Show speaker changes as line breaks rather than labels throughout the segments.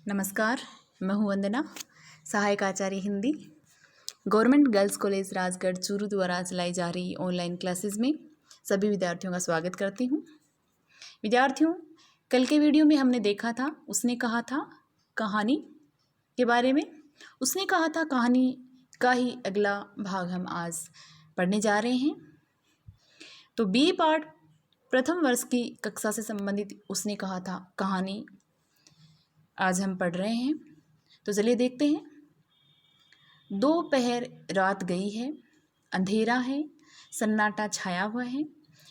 नमस्कार, मैं हूँ वंदना, सहायक आचार्य Hindi, government girls college Rajgarh Churu द्वारा चलाई जा रही ऑनलाइन क्लासेस में सभी विद्यार्थियों का स्वागत करती हूँ। विद्यार्थियों, कल के वीडियो में हमने देखा था, उसने कहा था कहानी के बारे में। उसने कहा था कहानी का ही अगला भाग हम आज पढ़ने जा रहे हैं। तो बी पार्ट प्रथम वर्ष की कक्षा से संबंधित उसने कहा था कहानी आज हम पढ़ रहे हैं। तो चलिए देखते हैं। दोपहर रात गई है, अंधेरा है, सन्नाटा छाया हुआ है।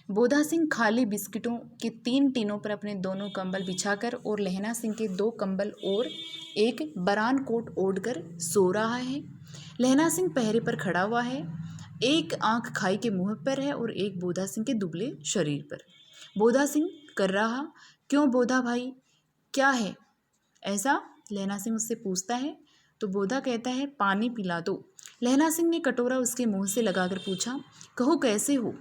बोधा सिंह खाली बिस्किटों के 3 टीनों पर अपने दोनों कंबल बिछाकर और लहना सिंह के 2 कंबल और एक बरान कोट ओढ़कर सो रहा है। लहना सिंह पहरे पर खड़ा हुआ है, एक आंख खाई के मुंह पर है और एक बोधा सिंह के दुबले शरीर पर। बोधा सिंह कर रहा, क्यों बोधा भाई, क्या है ऐसा? लहना सिंह उससे पूछता है तो बोधा कहता है पानी पिला दो। लहना सिंह ने कटोरा उसके मुंह से लगाकर पूछा, कहो कैसे हो?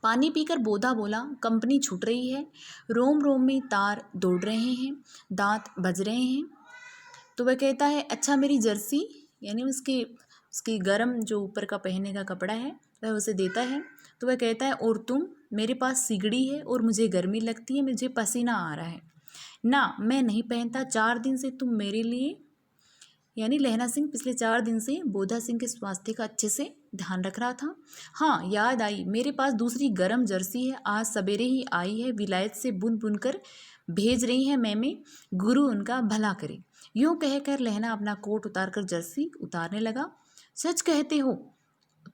पानी पीकर बोधा बोला, कंपनी छूट रही है, रोम रोम में तार दौड़ रहे हैं, दांत बज रहे हैं। तो वह कहता है अच्छा मेरी जर्सी, यानी उसकी गर्म जो ऊपर का पहनने का कपड़ा है वह उसे देता है। तो वह कहता है और तुम? मेरे पास सिगड़ी है और मुझे गर्मी लगती है, मुझे पसीना आ रहा है। ना, मैं नहीं पहनता, 4 दिन से तुम मेरे लिए, यानी लहना सिंह पिछले 4 दिन से बोधा सिंह के स्वास्थ्य का अच्छे से ध्यान रख रहा था। हाँ याद आई, मेरे पास दूसरी गर्म जर्सी है, आज सवेरे ही आई है, विलायत से बुन बुन कर भेज रही है मैमे, गुरु उनका भला करे। यूँ कहकर लहना अपना कोट उतारकर जर्सी उतारने लगा। सच कहते हो?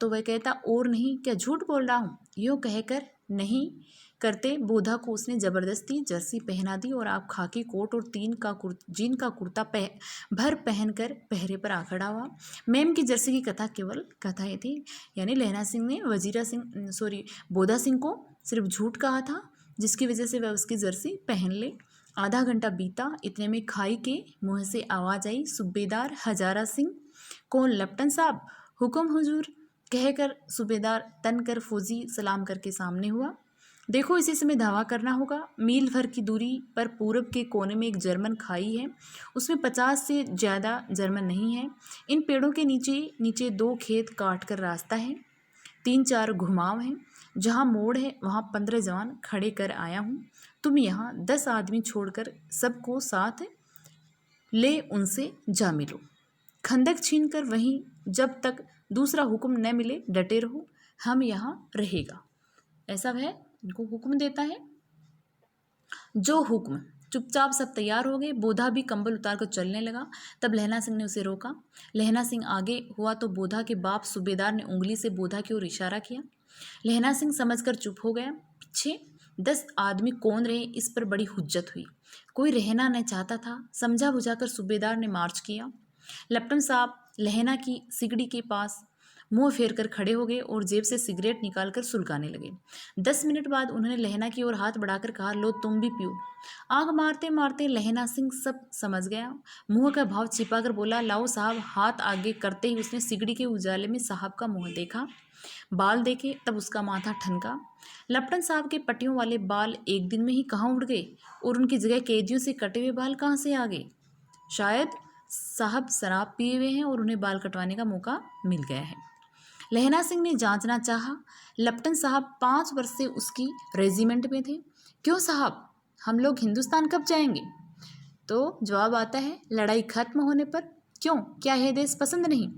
तो वह कहता और नहीं, क्या झूठ बोल रहा हूँ? यूँ कहकर नहीं करते बोधा को उसने ज़बरदस्ती जर्सी पहना दी और आप खाकी कोट और जीन का कुर्ता भर पहनकर पहरे पर आ खड़ा हुआ। मैम की जर्सी की कथा केवल कथा ही थी, यानी लहना सिंह ने बोधा सिंह को सिर्फ झूठ कहा था, जिसकी वजह से वह उसकी जर्सी पहन ले। आधा घंटा बीता, इतने में खाई के मुँह से आवाज़ आई, सूबेदार हजारा सिंह। कौन? लपटन साहब। हुक्म हुजूर, कहकर सूबेदार तन कर फौजी सलाम करके सामने हुआ। देखो इसी समय धावा करना होगा। मील भर की दूरी पर पूरब के कोने में एक जर्मन खाई है, उसमें 50 से ज़्यादा जर्मन नहीं है। इन पेड़ों के नीचे नीचे 2 खेत काट कर रास्ता है, 3-4 घुमाव हैं, जहाँ मोड़ है वहाँ 15 जवान खड़े कर आया हूँ। तुम यहाँ 10 आदमी छोड़कर सबको साथ ले उनसे जा मिलो। खंदक छीन कर वहीं जब तक दूसरा हुक्म न मिले डटे रहो, हम यहाँ रहेगा। ऐसा वह इनको हुक्म देता है। जो हुक्म। चुपचाप सब तैयार हो गए। बोधा भी कंबल उतार कर चलने लगा। तब लहना सिंह ने उसे रोका। लहना सिंह आगे हुआ तो बोधा के बाप सूबेदार ने उंगली से बोधा की ओर इशारा किया। लहना सिंह समझकर चुप हो गया। पीछे 10 आदमी कौन रहे, इस पर बड़ी हुज्जत हुई। कोई रहना न चाहता था। समझा बुझाकर सूबेदार ने मार्च किया। लपटन साहब लहना की सिगड़ी के पास मुंह फेर कर खड़े हो गए और जेब से सिगरेट निकालकर सुलगाने लगे। 10 मिनट बाद उन्होंने लहना की ओर हाथ बढ़ाकर कहा, लो तुम भी पियो। आंख मारते मारते लहना सिंह सब समझ गया। मुंह का भाव छिपाकर बोला, लाओ साहब। हाथ आगे करते ही उसने सिगड़ी के उजाले में साहब का मुंह देखा, बाल देखे, तब उसका माथा ठनका। लपटन साहब के पट्टियों वाले बाल एक दिन में ही कहाँ उड़ गए और उनकी जगह कैदियों से कटे हुए बाल कहाँ से आ गए? शायद साहब शराब पिए हुए हैं और उन्हें बाल कटवाने का मौका मिल गया है। लहना सिंह ने जांचना चाहा। लपटन साहब 5 वर्ष से उसकी रेजिमेंट में थे। क्यों साहब, हम लोग हिंदुस्तान कब जाएंगे? तो जवाब आता है, लड़ाई खत्म होने पर। क्यों, क्या यह देश पसंद नहीं?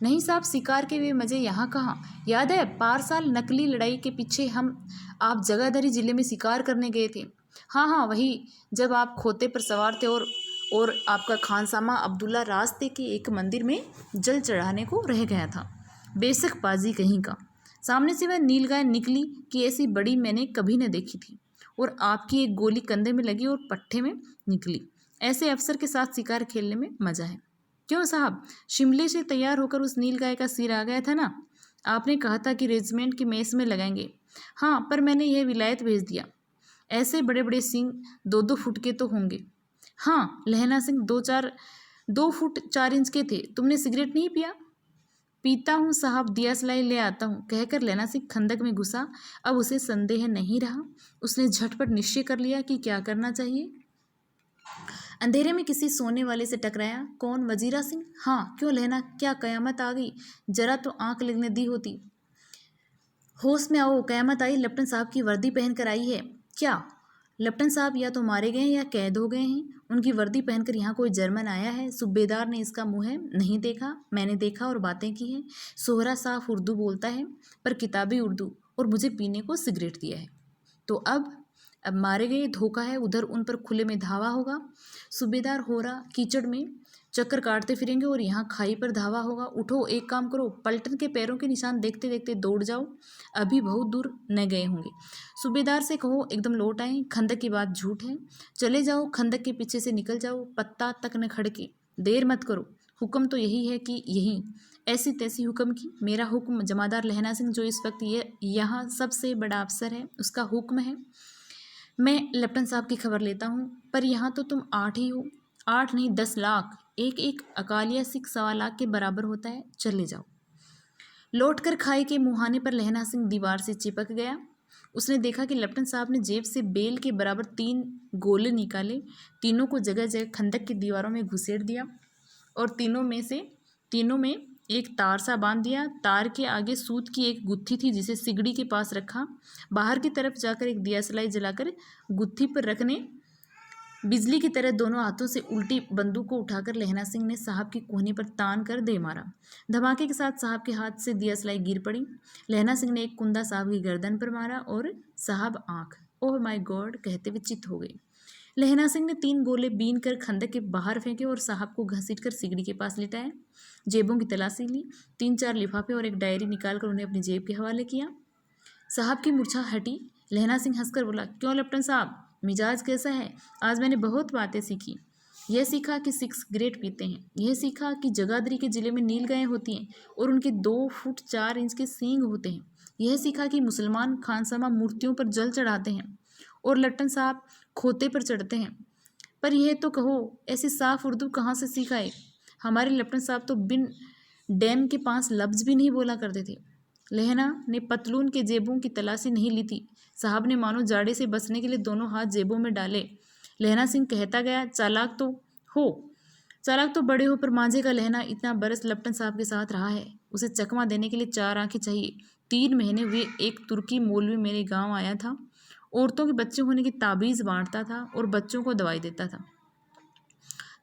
नहीं साहब, शिकार के वे मज़े यहाँ कहाँ। याद है पार साल नकली लड़ाई के पीछे आप जगाधरी जिले में शिकार करने गए थे। हाँ हाँ वही, जब आप खोते पर सवार थे और आपका खानसामा अब्दुल्ला रास्ते के एक मंदिर में जल चढ़ाने को रह गया था। बेशक बाजी कहीं का। सामने से वह नीलगाय निकली कि ऐसी बड़ी मैंने कभी न देखी थी, और आपकी एक गोली कंधे में लगी और पट्टे में निकली। ऐसे अफसर के साथ शिकार खेलने में मज़ा है। क्यों साहब, शिमले से तैयार होकर उस नीलगाय का सिर आ गया था ना। आपने कहा था कि रेजिमेंट की मेस में लगाएंगे। हाँ, पर मैंने यह विलायत भेज दिया। ऐसे बड़े बड़े सिंह 2-2 फुट के तो होंगे। हाँ, लहना सिंह 2 फुट 4 इंच के थे। तुमने सिगरेट नहीं पिया? पीता हूँ साहब, दिया सलाई ले आता हूँ, कहकर लहना सिंह खंदक में घुसा। अब उसे संदेह नहीं रहा। उसने झटपट निश्चय कर लिया कि क्या करना चाहिए। अंधेरे में किसी सोने वाले से टकराया। कौन? वजीरा सिंह। हाँ। क्यों लहना, क्या कयामत आ गई? जरा तो आंख लगने दी होती। होश में आओ, कयामत आई। लेफ्टिनेंट साहब की वर्दी पहन कर आई है। क्या? लेफ्टिनेंट साहब या तो मारे गए हैं या कैद हो गए हैं। उनकी वर्दी पहनकर यहाँ कोई जर्मन आया है। सूबेदार ने इसका मुँह है नहीं देखा, मैंने देखा और बातें की हैं। सोहरा साफ उर्दू बोलता है, पर किताबी उर्दू, और मुझे पीने को सिगरेट दिया है। तो अब मारे गए, धोखा है, उधर उन पर खुले में धावा होगा। सूबेदार हो रहा कीचड़ में चक्कर काटते फिरेंगे और यहाँ खाई पर धावा होगा। उठो, एक काम करो, पलटन के पैरों के निशान देखते देखते दौड़ जाओ, अभी बहुत दूर न गए होंगे। सूबेदार से कहो एकदम लौट आए, खंदक की बात झूठ है। चले जाओ, खंदक के पीछे से निकल जाओ, पत्ता तक न खड़के, देर मत करो। हुक्म तो यही है कि यही ऐसी तैसी हुक्म की। मेरा हुक्म जमादार लहना सिंह, जो इस वक्त ये यहाँ सबसे बड़ा अफसर है, उसका हुक्म है। मैं लेफ्टिनेंट साहब की खबर लेता हूँ, पर यहाँ तो तुम 8 ही हो। 8 नहीं, 10 लाख। एक एक अकालिया सिख 1.25 लाख के बराबर होता है। चले जाओ। लौटकर खाई के मुहाने पर लहना सिंह दीवार से चिपक गया। उसने देखा कि लेफ्टिनेंट साहब ने जेब से बेल के बराबर 3 गोले निकाले, तीनों को जगह जगह खंदक की दीवारों में घुसेड़ दिया और तीनों में एक तार सा बांध दिया। तार के आगे सूत की एक गुत्थी थी, जिसे सिगड़ी के पास रखा। बाहर की तरफ जाकर एक दिया सलाई जलाकर गुत्थी पर रखने, बिजली की तरह दोनों हाथों से उल्टी बंदूक को उठाकर लहना सिंह ने साहब की कोहनी पर तान कर दे मारा। धमाके के साथ साहब के हाथ से दिया सलाई गिर पड़ी। लहना सिंह ने एक कुंदा साहब की गर्दन पर मारा और साहब आंख, ओह माय गॉड कहते हुए चित हो गए। लहना सिंह ने 3 गोले बीन कर खंदक के बाहर फेंके और साहब को घसीट कर सिगड़ी के पास लिटाया। जेबों की तलाशी ली, 3-4 लिफाफे और एक डायरी निकालकर उन्हें अपनी जेब के हवाले किया। साहब की मूर्छा हटी। लहना सिंह हंसकर बोला, क्यों लेफ्टिनेंट साहब, मिजाज कैसा है? आज मैंने बहुत बातें सीखी। यह सीखा कि 6 ग्रेट पीते हैं। यह सीखा कि जगाधरी के ज़िले में नील गायें होती हैं और उनके 2 फुट 4 इंच के सींग होते हैं। यह सीखा कि मुसलमान खानसामा मूर्तियों पर जल चढ़ाते हैं और लट्टन साहब खोते पर चढ़ते हैं। पर यह तो कहो, ऐसी साफ उर्दू कहाँ से सीखा है? हमारे लेफ्टिनेंट साहब तो बिन डैम के 5 लफ्ज़ भी नहीं बोला करते थे। लहना ने पतलून के जेबों की तलाशी नहीं ली थी। साहब ने मानो जाड़े से बचने के लिए दोनों हाथ जेबों में डाले। लहना सिंह कहता गया, चालाक तो बड़े हो, पर मांझे का लहना इतना बरस लेफ्टिनेंट साहब के साथ रहा है। उसे चकमा देने के लिए 4 आंखें चाहिए। 3 महीने हुए एक तुर्की मौलवी मेरे गांव आया था। औरतों के बच्चे होने की ताबीज़ बांटता था और बच्चों को दवाई देता था।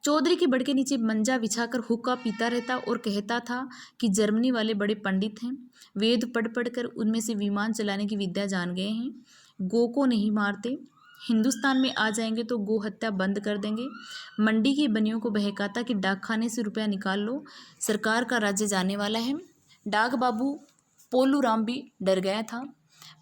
चौधरी के बड़ के नीचे मंजा बिछाकर हुक्का पीता रहता और कहता था कि जर्मनी वाले बड़े पंडित हैं, वेद पढ़ पढ़ कर उनमें से विमान चलाने की विद्या जान गए हैं। गो को नहीं मारते, हिंदुस्तान में आ जाएंगे तो गो हत्या बंद कर देंगे। मंडी की बनियों को बहकाता कि डाकखाने से रुपया निकाल लो, सरकार का राज्य जाने वाला है। डाक बाबू पोलू राम भी डर गया था।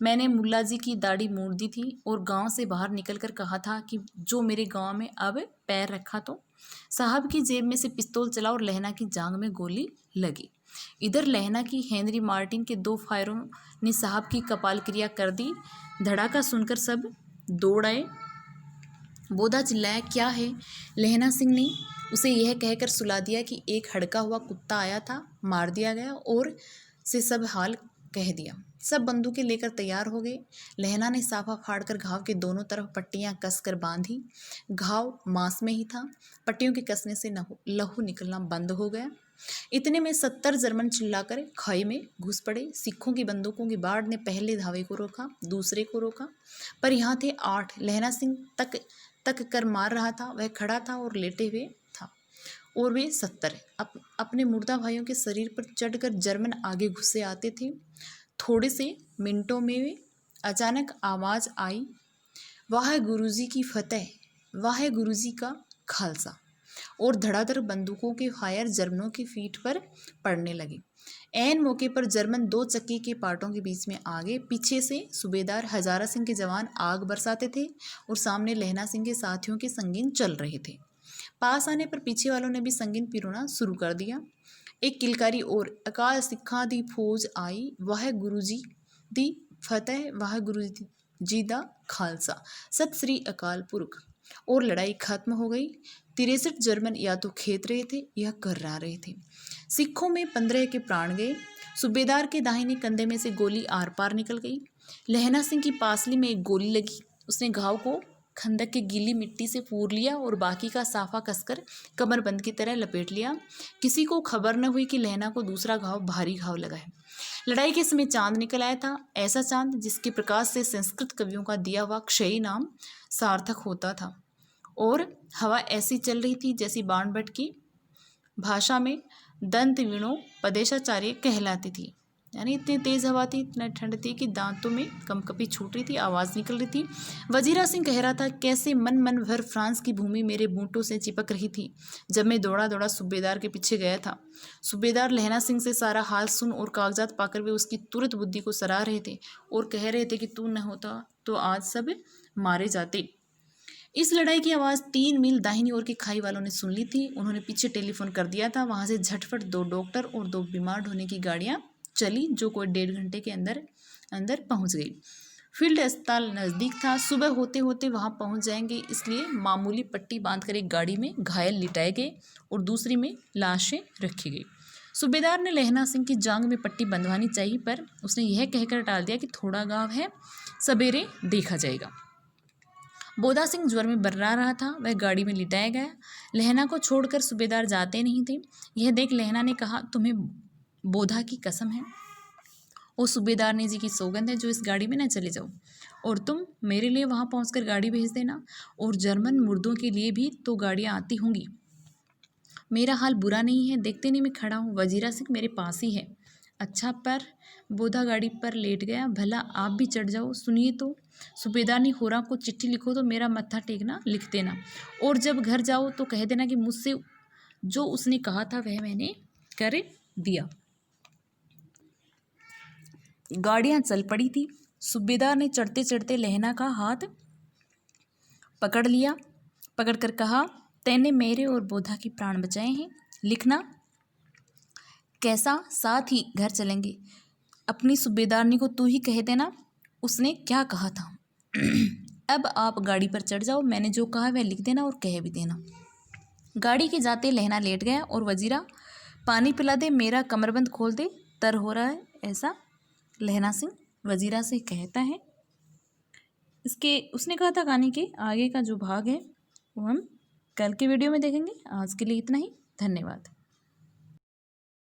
मैंने मुल्ला जी की दाढ़ी मोड़ दी थी और गांव से बाहर निकलकर कहा था कि जो मेरे गांव में अब पैर रखा तो साहब की जेब में से पिस्तौल चला और लहना की जांघ में गोली लगी। इधर लहना की हेनरी मार्टिन के 2 फायरों ने साहब की कपाल क्रिया कर दी। धड़ाका सुनकर सब दौड़ आए। बोधा चिल्लाया, क्या है? लहना सिंह ने उसे यह कहकर सुला दिया कि एक हड़का हुआ कुत्ता आया था, मार दिया गया, और से सब हाल कह दिया। सब बंदूकें लेकर तैयार हो गए। लहना ने साफा फाड़कर घाव के दोनों तरफ पट्टियां कसकर बांधी। घाव मांस में ही था। पट्टियों के कसने से लहू निकलना बंद हो गया। इतने में 70 जर्मन चिल्लाकर खाई में घुस पड़े। सिखों की बंदूकों की बाढ़ ने पहले धावे को रोका, दूसरे को रोका, पर यहाँ थे 8। लहना सिंह तक कर मार रहा था। वह खड़ा था और लेटे हुए था, और वे 70 अपने मुर्दा भाइयों के शरीर पर चढ़कर जर्मन आगे घुसे आते थे। थोड़े से मिनटों में अचानक आवाज़ आई, वाह गुरुजी की फतेह, वाह गुरुजी का खालसा, और धड़ाधड़ बंदूकों के फायर जर्मनों की फीट पर पड़ने लगे। ऐन मौके पर जर्मन 2 चक्की के पाटों के बीच में आ गए। पीछे से सूबेदार हजारा सिंह के जवान आग बरसाते थे और सामने लहना सिंह के साथियों के संगीन चल रहे थे। पास आने पर पीछे वालों ने भी संगीन पिरोना शुरू कर दिया। एक किलकारी और, अकाल सिखा दी फौज आई, वाह गुरुजी दी फतेह, वाह गुरुजी जी दा खालसा, सत श्री अकाल पुरख। और लड़ाई खत्म हो गई। 63 जर्मन या तो खेत रहे थे या कर्रा रहे थे। सिखों में 15 के प्राण गए। सूबेदार के दाहिने कंधे में से गोली आर पार निकल गई। लहना सिंह की पासली में एक गोली लगी। उसने घाव को खंदक के गीली मिट्टी से पूर लिया और बाकी का साफा कसकर कमरबंद की तरह लपेट लिया। किसी को खबर न हुई कि लहना को दूसरा घाव, भारी घाव लगा है। लड़ाई के समय चांद निकल आया था, ऐसा चांद जिसके प्रकाश से संस्कृत कवियों का दिया हुआ क्षयी नाम सार्थक होता था। और हवा ऐसी चल रही थी जैसी बाणभट्ट की भाषा में दंत वीणों पदेशाचार्य कहलाती थी। यानी इतनी तेज हवा थी, इतना ठंड थी कि दांतों में कंपकपी छूट रही थी, आवाज़ निकल रही थी। वजीरा सिंह कह रहा था, कैसे मन मन भर फ्रांस की भूमि मेरे बूटों से चिपक रही थी जब मैं दौड़ा दौड़ा सूबेदार के पीछे गया था। सूबेदार लहना सिंह से सारा हाल सुन और कागजात पाकर वे उसकी तुरंत बुद्धि को सराह रहे थे और कह रहे थे कि तू न होता तो आज सब मारे जाते। इस लड़ाई की आवाज़ 3 मील दाहिनी ओर की खाई वालों ने सुन ली थी। उन्होंने पीछे टेलीफोन कर दिया था। वहाँ से झटफट 2 डॉक्टर और 2 बीमार ढोने की गाड़ियाँ चली, जो कोई 1.5 घंटे के अंदर पहुँच गई। फील्ड अस्पताल नज़दीक था, सुबह होते होते वहाँ पहुँच जाएंगे, इसलिए मामूली पट्टी बांधकर एक गाड़ी में घायल लिटाए गए और दूसरी में लाशें रखी गई। सूबेदार ने लहना सिंह की जांघ में पट्टी बंधवानी चाहिए, पर उसने यह कहकर टाल दिया कि थोड़ा घाव है, सवेरे देखा जाएगा। बोधा सिंह ज्वर में बर्रा रहा था, वह गाड़ी में लिटाया गया। लहना को छोड़कर सूबेदार जाते नहीं थे। यह देख लहना ने कहा, तुम्हें बोधा की कसम है, और सूबेदार ने जी की सौगंध है, जो इस गाड़ी में न चले जाओ, और तुम मेरे लिए वहाँ पहुँचकर गाड़ी भेज देना, और जर्मन मुर्दों के लिए भी तो गाड़ियाँ आती होंगी। मेरा हाल बुरा नहीं है, देखते नहीं मैं खड़ा हूँ, वजीरा सिंह मेरे पास ही है। अच्छा, पर बोधा गाड़ी पर लेट गया, भला आप भी चढ़ जाओ। सुनिए तो, सूबेदार ने होरा को चिट्ठी लिखो तो मेरा मत्था टेकना लिख देना, और जब घर जाओ तो कह देना कि मुझसे जो उसने कहा था वह मैंने कर दिया। गाड़ियाँ चल पड़ी थी। सूबेदार ने चढ़ते चढ़ते लहना का हाथ पकड़ लिया, पकड़कर कहा, तैने मेरे और बोधा के प्राण बचाए हैं, लिखना कैसा, साथ ही घर चलेंगे। अपनी सूबेदारनी को तू ही कह देना उसने क्या कहा था। अब आप गाड़ी पर चढ़ जाओ, मैंने जो कहा वह लिख देना और कह भी देना। गाड़ी के जाते लहना लेट गया और वजीरा, पानी पिला दे, मेरा कमरबंद खोल दे, तर हो रहा है, ऐसा लहना सिंह वजीरा से कहता है। इसके उसने कहा था, कहानी के आगे का जो भाग है वो हम कल के वीडियो में देखेंगे। आज के लिए इतना ही, धन्यवाद।